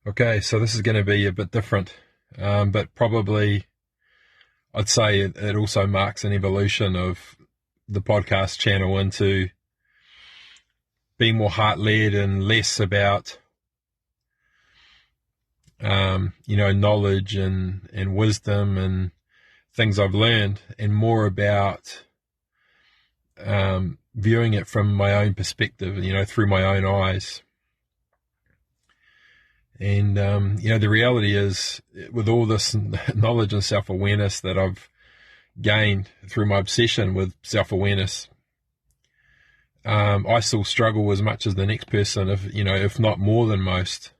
Okay, so this is going to be a bit different, but probably I'd say it also marks an evolution of the podcast channel into being more heart-led and less about, knowledge and wisdom and things I've learned, and more about viewing it from my own perspective, through my own eyes. And, the reality is, with all this knowledge and self-awareness that I've gained through my obsession with self-awareness, I still struggle as much as the next person, if not more than most,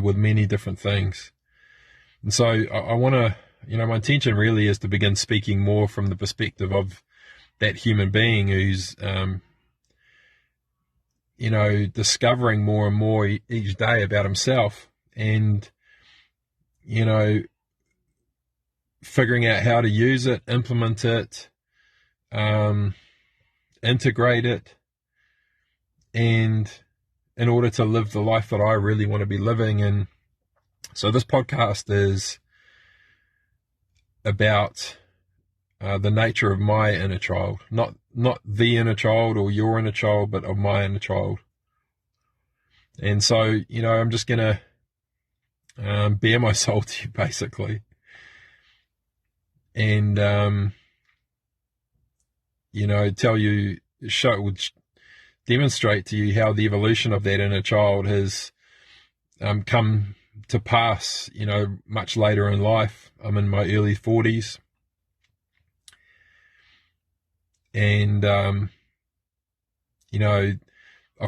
with many different things. And so I want to, my intention really is to begin speaking more from the perspective of that human being who's, discovering more and more each day about himself, and, figuring out how to use it, implement it, integrate it, and in order to live the life that I really want to be living. And so this podcast is about the nature of my inner child, not the inner child or your inner child, but of my inner child. And so, I'm just going to bare my soul to you, basically, and demonstrate to you how the evolution of that inner child has come to pass, much later in life. I'm in my early 40s, and I've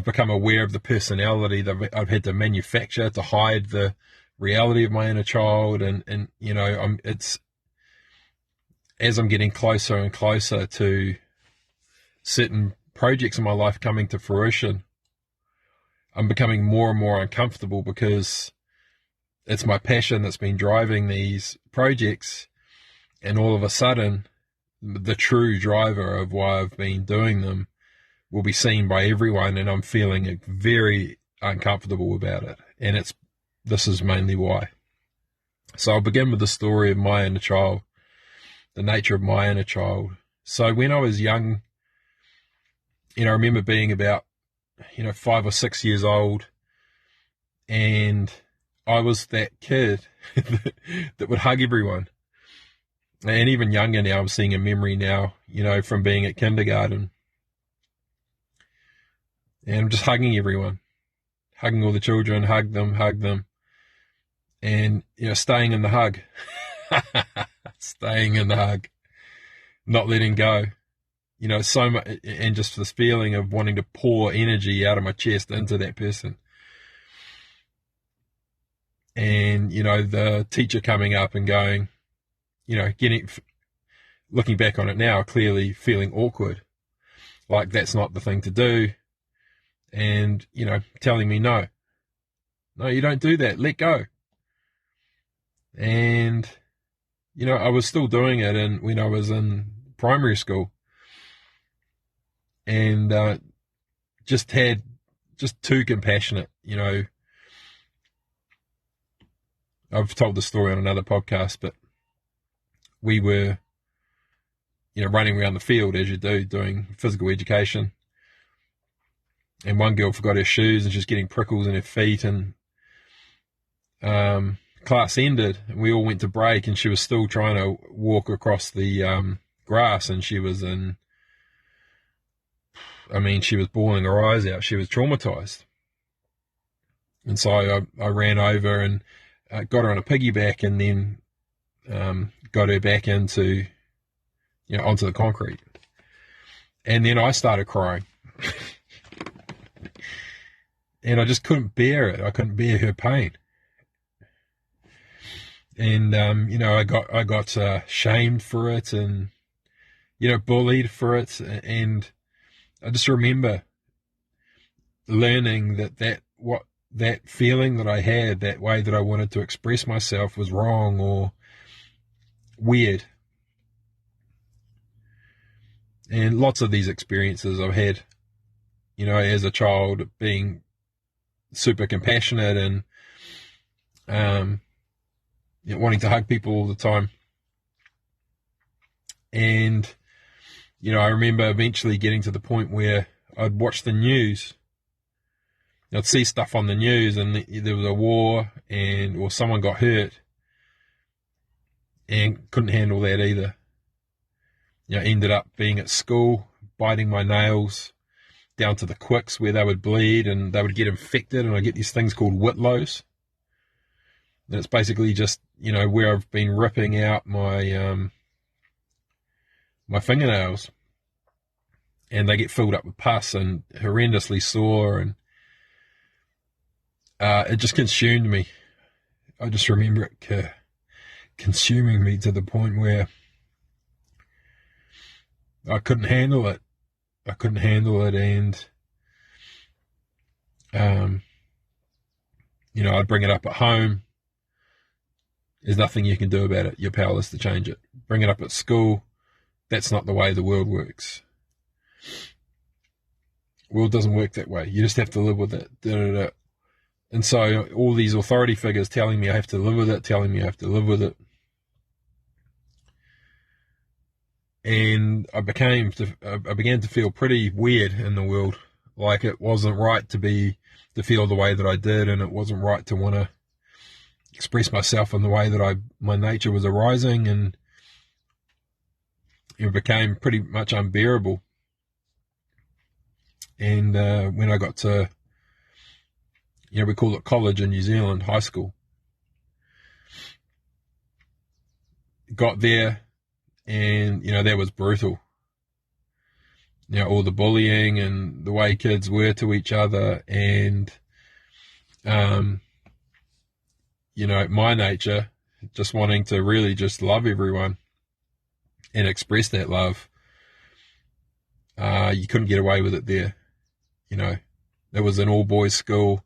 become aware of the personality that I've had to manufacture to hide the reality of my inner child, and it's as I'm getting closer and closer to certain projects in my life coming to fruition, I'm becoming more and more uncomfortable, because it's my passion that's been driving these projects, and all of a sudden the true driver of why I've been doing them will be seen by everyone, and I'm feeling very uncomfortable about it. And this is mainly why. So I'll begin with the story of my inner child, the nature of my inner child. So when I was young, I remember being about, 5 or 6 years old, and I was that kid that would hug everyone. And even younger now, I'm seeing a memory now, from being at kindergarten. And I'm just hugging everyone, hugging all the children, hug them, and, staying in the hug, staying in the hug, not letting go, so much, and just this feeling of wanting to pour energy out of my chest into that person. And, the teacher coming up and going, looking back on it now, clearly feeling awkward, like that's not the thing to do. And, telling me, no, you don't do that. Let go. And, I was still doing it when I was in primary school, and just too compassionate. I've told the story on another podcast, but we were, running around the field as you do, doing physical education. And one girl forgot her shoes, and she's getting prickles in her feet, and class ended, and we all went to break, and she was still trying to walk across the grass, and she was she was bawling her eyes out. She was traumatized. And so I ran over and got her on a piggyback, and then got her back into, onto the concrete. And then I started crying. And I just couldn't bear it. I couldn't bear her pain. And, I got shamed for it, and, bullied for it. And I just remember learning that feeling that I had, that way that I wanted to express myself, was wrong or weird. And lots of these experiences I've had, as a child, being super compassionate and wanting to hug people all the time. And, I remember eventually getting to the point where I'd watch the news. I'd see stuff on the news and there was a war or someone got hurt and couldn't handle that either. Ended up being at school, biting my nails down to the quicks where they would bleed and they would get infected, and I get these things called whitlows. And it's basically just, where I've been ripping out my my fingernails, and they get filled up with pus and horrendously sore, and it just consumed me. I just remember it consuming me to the point where I couldn't handle it. And I'd bring it up at home. There's nothing you can do about it. You're powerless to change it. Bring it up at school. That's not the way the world works. The world doesn't work that way. You just have to live with it. And so all these authority figures telling me I have to live with it, And I began to feel pretty weird in the world. Like it wasn't right to feel the way that I did, and it wasn't right to want to express myself in the way that my nature was arising, and it became pretty much unbearable. And when I got to, we call it college in New Zealand, high school, got there, and that was brutal. All the bullying and the way kids were to each other, and my nature just wanting to really just love everyone and express that love. You couldn't get away with it there. There was an all boys school,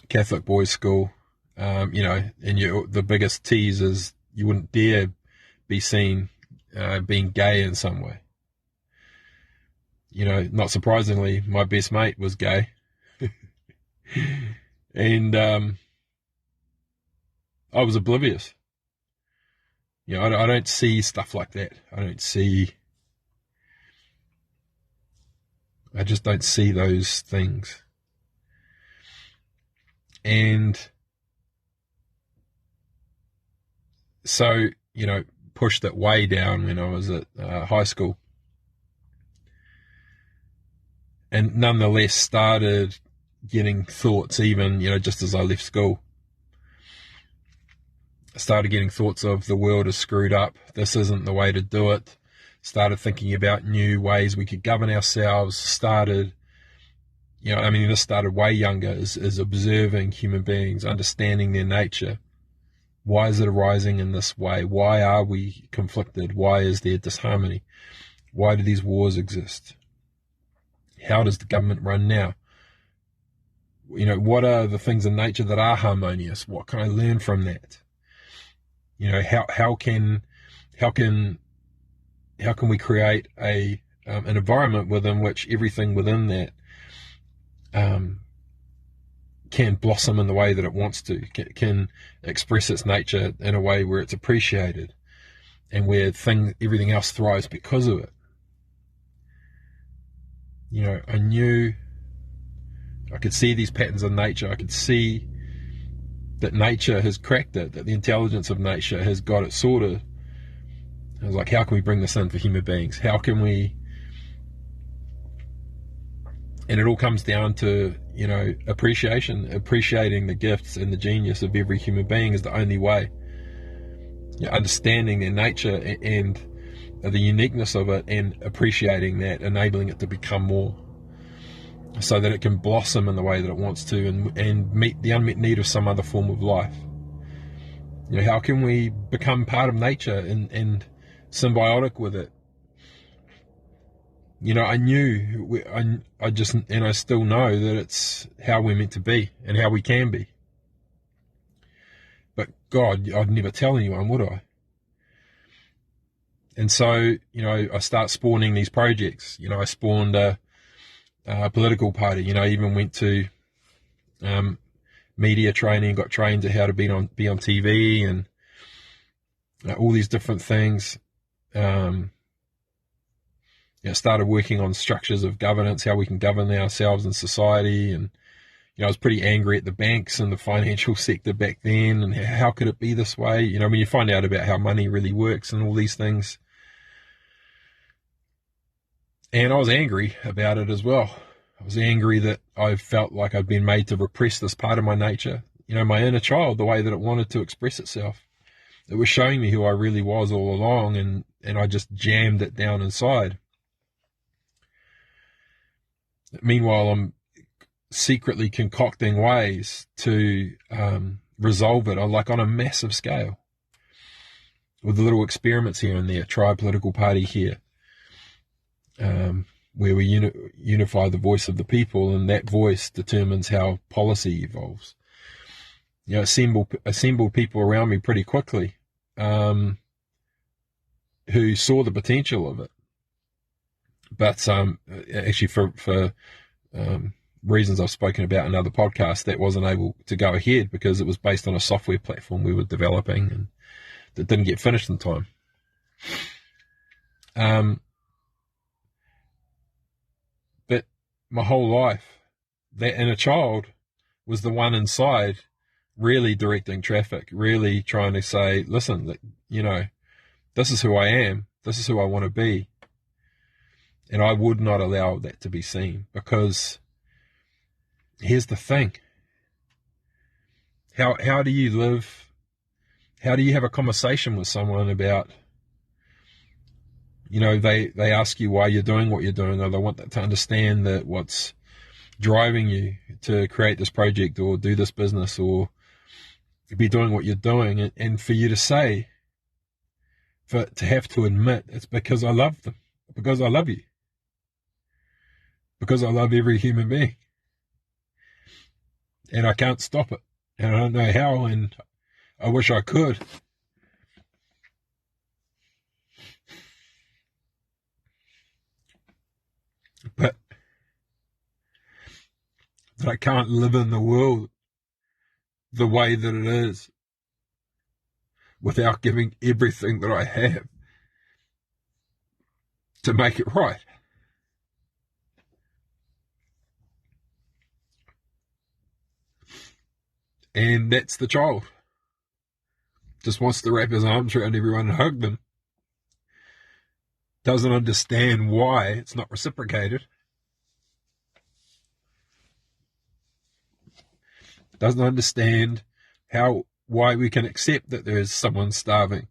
Catholic boys school, and the biggest tease is you wouldn't dare be seen being gay in some way. Not surprisingly, my best mate was gay. And I was oblivious. I don't see stuff like that. I just don't see those things. And so, pushed it way down when I was at high school. And nonetheless started getting thoughts even, just as I left school. I started getting thoughts of the world is screwed up. This isn't the way to do it. Started thinking about new ways we could govern ourselves. This started way younger, is observing human beings, understanding their nature. Why is it arising in this way? Why are we conflicted? Why is there disharmony? Why do these wars exist? How does the government run now? What are the things in nature that are harmonious? What can I learn from that? How can we create an environment within which everything within that can blossom in the way that it wants to, can express its nature in a way where it's appreciated, and where everything else thrives because of it. I knew I could see these patterns in nature. I could see that nature has cracked it, that the intelligence of nature has got it sorted. I was like, how can we bring this in for human beings? How can we? And it all comes down to, appreciating the gifts and the genius of every human being is the only way. Understanding their nature and the uniqueness of it, and appreciating that, enabling it to become more, so that it can blossom in the way that it wants to, and meet the unmet need of some other form of life. How can we become part of nature and symbiotic with it? I knew, I still know that it's how we're meant to be and how we can be. But God, I'd never tell anyone, would I? And so, I start spawning these projects. I spawned a political party. Even went to media training, got trained to how to be on TV and all these different things. Started working on structures of governance, how we can govern ourselves in society. And, I was pretty angry at the banks and the financial sector back then, and how could it be this way? When you find out about how money really works and all these things. And I was angry about it as well. I was angry that I felt like I'd been made to repress this part of my nature. My inner child, the way that it wanted to express itself. It was showing me who I really was all along, and I just jammed it down inside. Meanwhile, I'm secretly concocting ways to resolve it, like on a massive scale, with little experiments here and there. Try a political party here, where we unify the voice of the people, and that voice determines how policy evolves. Assemble people around me pretty quickly, who saw the potential of it. But actually, for reasons I've spoken about in other podcasts, that wasn't able to go ahead because it was based on a software platform we were developing and that didn't get finished in time. But my whole life, that inner child was the one inside really directing traffic, really trying to say, listen, this is who I am, this is who I want to be. And I would not allow that to be seen, because here's the thing. How do you live? How do you have a conversation with someone about, they ask you why you're doing what you're doing, or they want to understand that what's driving you to create this project or do this business or be doing what you're doing, and for you to say, to have to admit, it's because I love them, because I love you. Because I love every human being. And I can't stop it. And I don't know how, and I wish I could. But I can't live in the world the way that it is without giving everything that I have to make it right. And that's the child. Just wants to wrap his arms around everyone and hug them. Doesn't understand why it's not reciprocated. Doesn't understand why we can accept that there is someone starving.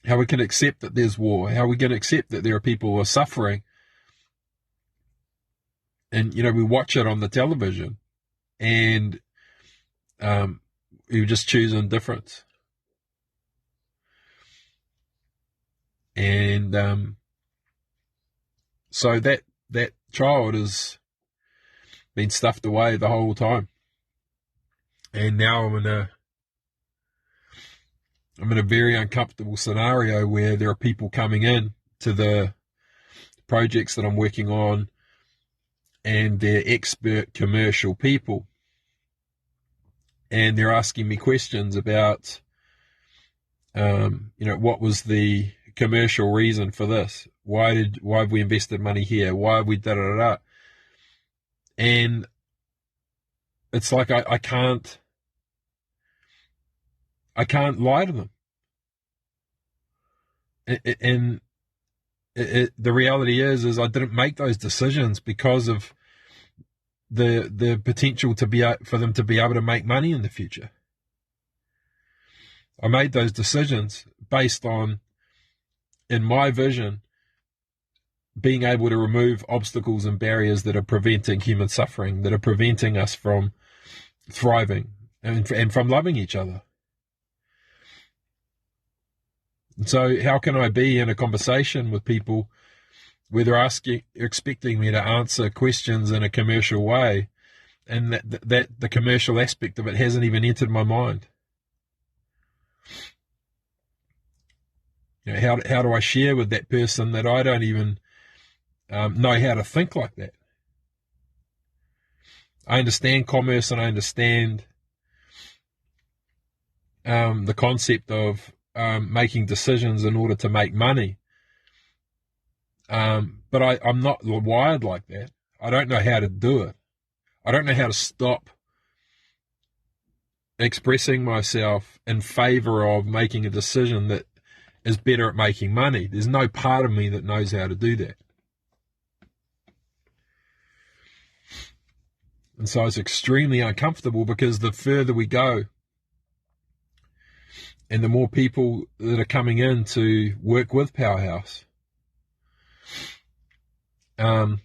How we can accept that there's war. How we can accept that there are people who are suffering. And, we watch it on the television. And you just choose indifference. And so that child has been stuffed away the whole time. And now I'm in a very uncomfortable scenario where there are people coming in to the projects that I'm working on, and they're expert commercial people. And they're asking me questions about, what was the commercial reason for this? Why have we invested money here? Why have we da-da-da-da? And it's like I can't lie to them. And the reality is I didn't make those decisions because of the potential for them to be able to make money in the future. I made those decisions based on, in my vision, being able to remove obstacles and barriers that are preventing human suffering, that are preventing us from thriving and from loving each other. And so how can I be in a conversation with people where they're expecting me to answer questions in a commercial way, and that the commercial aspect of it hasn't even entered my mind? How do I share with that person that I don't even know how to think like that? I understand commerce, and I understand the concept of making decisions in order to make money. But I'm not wired like that. I don't know how to do it. I don't know how to stop expressing myself in favor of making a decision that is better at making money. There's no part of me that knows how to do that. And so it's extremely uncomfortable, because the further we go and the more people that are coming in to work with Powerhouse, the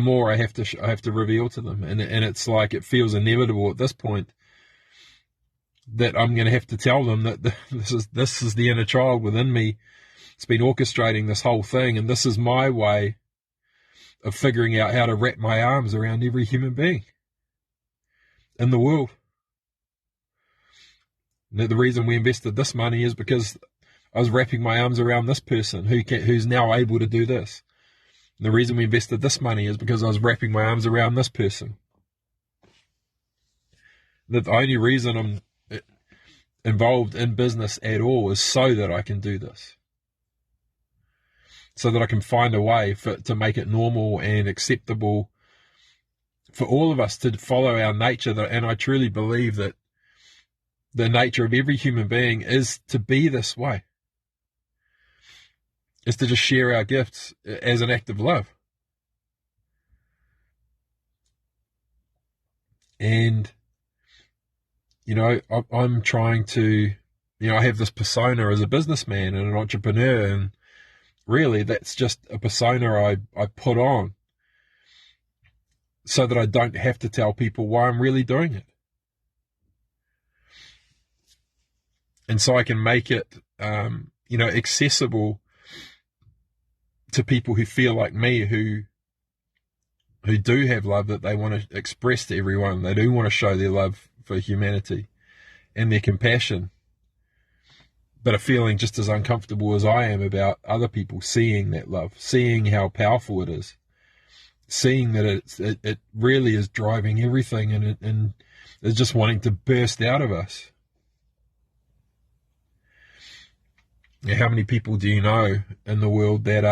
more I have to reveal to them. And it's like, it feels inevitable at this point that I'm going to have to tell them that this is the inner child within me. It's been orchestrating this whole thing, and this is my way of figuring out how to wrap my arms around every human being in the world. Now, the reason we invested this money is because I was wrapping my arms around this person who's now able to do this. And the reason we invested this money is because I was wrapping my arms around this person. The only reason I'm involved in business at all is so that I can do this. So that I can find a way to make it normal and acceptable for all of us to follow our nature. And I truly believe that the nature of every human being is to be this way. Is to just share our gifts as an act of love. And, I'm trying to, I have this persona as a businessman and an entrepreneur, and really that's just a persona I put on so that I don't have to tell people why I'm really doing it. And so I can make it, accessible to people who feel like me, who do have love that they want to express to everyone. They do want to show their love for humanity and their compassion, but are feeling just as uncomfortable as I am about other people seeing that love, seeing how powerful it is, seeing that it really is driving everything, and is just wanting to burst out of us. How many people do you know in the world that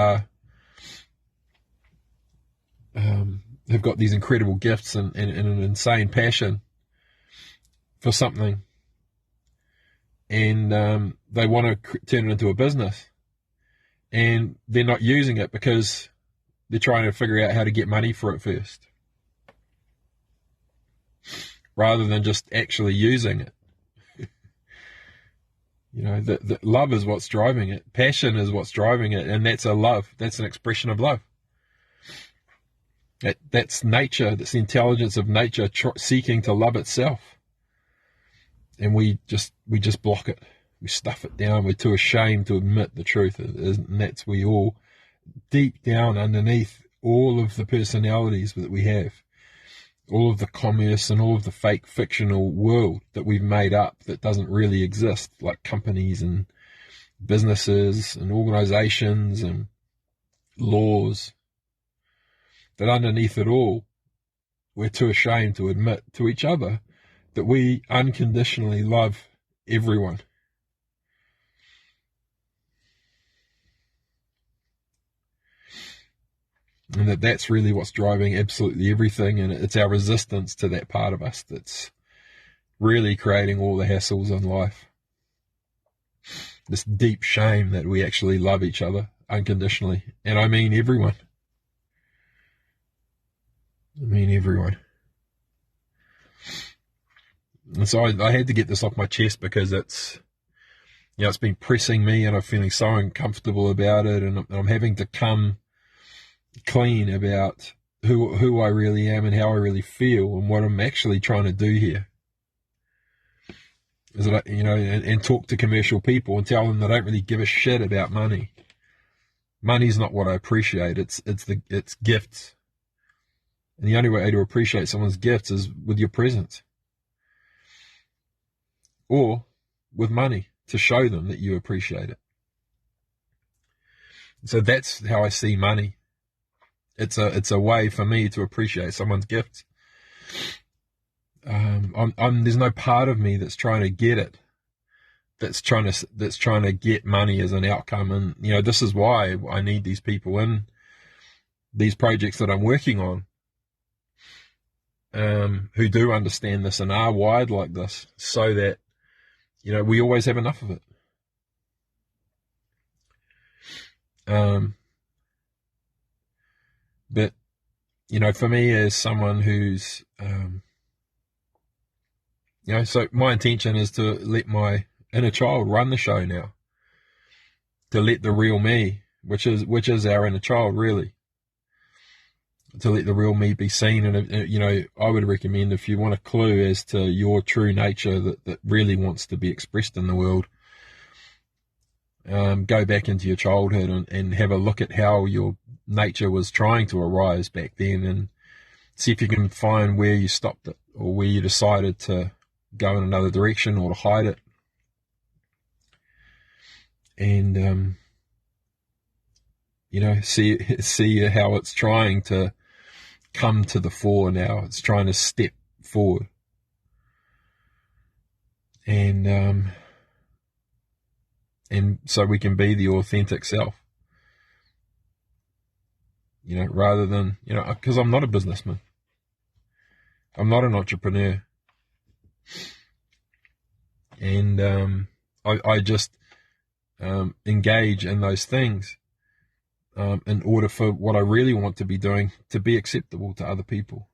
have got these incredible gifts and an insane passion for something, and they want to turn it into a business, and they're not using it because they're trying to figure out how to get money for it first, rather than just actually using it. The love is what's driving it. Passion is what's driving it, and that's a love. That's an expression of love. That's nature. That's the intelligence of nature seeking to love itself. And we just block it. We stuff it down. We're too ashamed to admit the truth. And that's we all, deep down underneath all of the personalities that we have, all of the commerce and all of the fake fictional world that we've made up that doesn't really exist, like companies and businesses and organizations and laws, that underneath it all, we're too ashamed to admit to each other that we unconditionally love everyone. And that's really what's driving absolutely everything, and it's our resistance to that part of us that's really creating all the hassles in life. This deep shame that we actually love each other unconditionally. And I mean everyone. And so I had to get this off my chest, because it's been pressing me, and I'm feeling so uncomfortable about it, and I'm having to come clean about who I really am and how I really feel and what I'm actually trying to do here. Is that, and talk to commercial people and tell them they don't really give a shit about money. Money's not what I appreciate. It's gifts. And the only way to appreciate someone's gifts is with your presence. Or with money to show them that you appreciate it. So that's how I see money. it's a way for me to appreciate someone's gifts. There's no part of me that's trying to get it, that's trying to get money as an outcome. And this is why I need these people in these projects that I'm working on, who do understand this and are wired like this, so that we always have enough of it. But for me, as someone who's so my intention is to let my inner child run the show now, to let the real me, which is our inner child, really, to let the real me be seen. And I would recommend, if you want a clue as to your true nature that really wants to be expressed in the world, go back into your childhood and have a look at how your nature was trying to arise back then, and see if you can find where you stopped it, or where you decided to go in another direction or to hide it. And see how it's trying to come to the fore now. It's trying to step forward. And so we can be the authentic self, rather than, because I'm not a businessman. I'm not an entrepreneur. And I just engage in those things in order for what I really want to be doing to be acceptable to other people.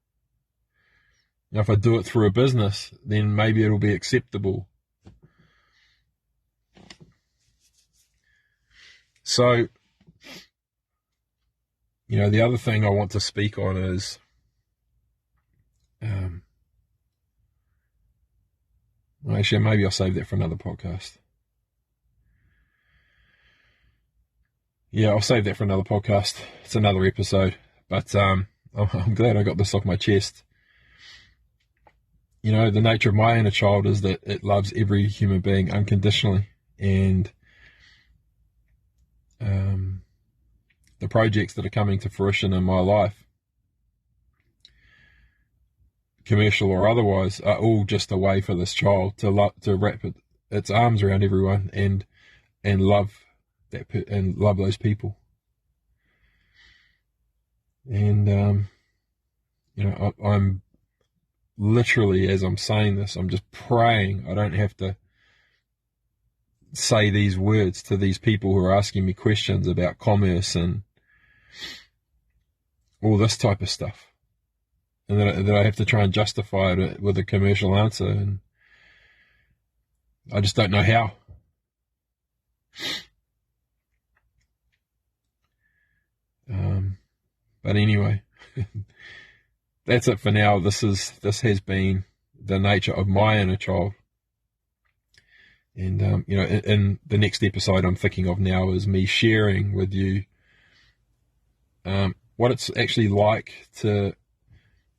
Now, if I do it through a business, then maybe it'll be acceptable. So, the other thing I want to speak on is actually, maybe I'll save that for another podcast. Yeah, I'll save that for another podcast. It's another episode. But I'm glad I got this off my chest. The nature of my inner child is that it loves every human being unconditionally. And the projects that are coming to fruition in my life, commercial or otherwise, are all just a way for this child to wrap its arms around everyone and love and love those people. And I'm literally, as I'm saying this, I'm just praying I don't have to say these words to these people who are asking me questions about commerce and all this type of stuff, and that I have to try and justify it with a commercial answer, and I just don't know how. But anyway, that's it for now. This has been the nature of my inner child. And, in the next episode I'm thinking of now is me sharing with you what it's actually like to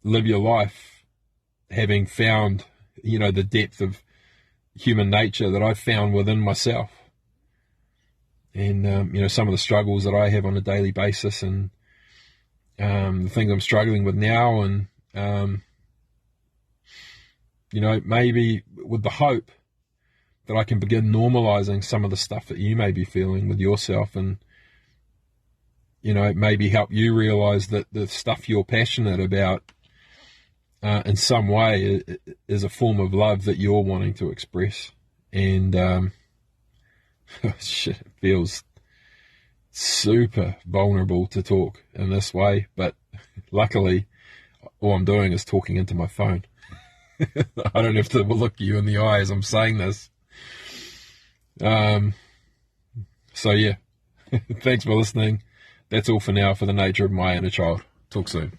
live your life having found, the depth of human nature that I've found within myself. And, some of the struggles that I have on a daily basis, and the things I'm struggling with now, and, maybe with the hope that I can begin normalizing some of the stuff that you may be feeling with yourself, and, maybe help you realize that the stuff you're passionate about, in some way, is a form of love that you're wanting to express. And, shit, it feels super vulnerable to talk in this way, but luckily all I'm doing is talking into my phone. I don't have to look you in the eye as I'm saying this. So yeah, thanks for listening. That's all for now for the nature of my inner child. Talk soon.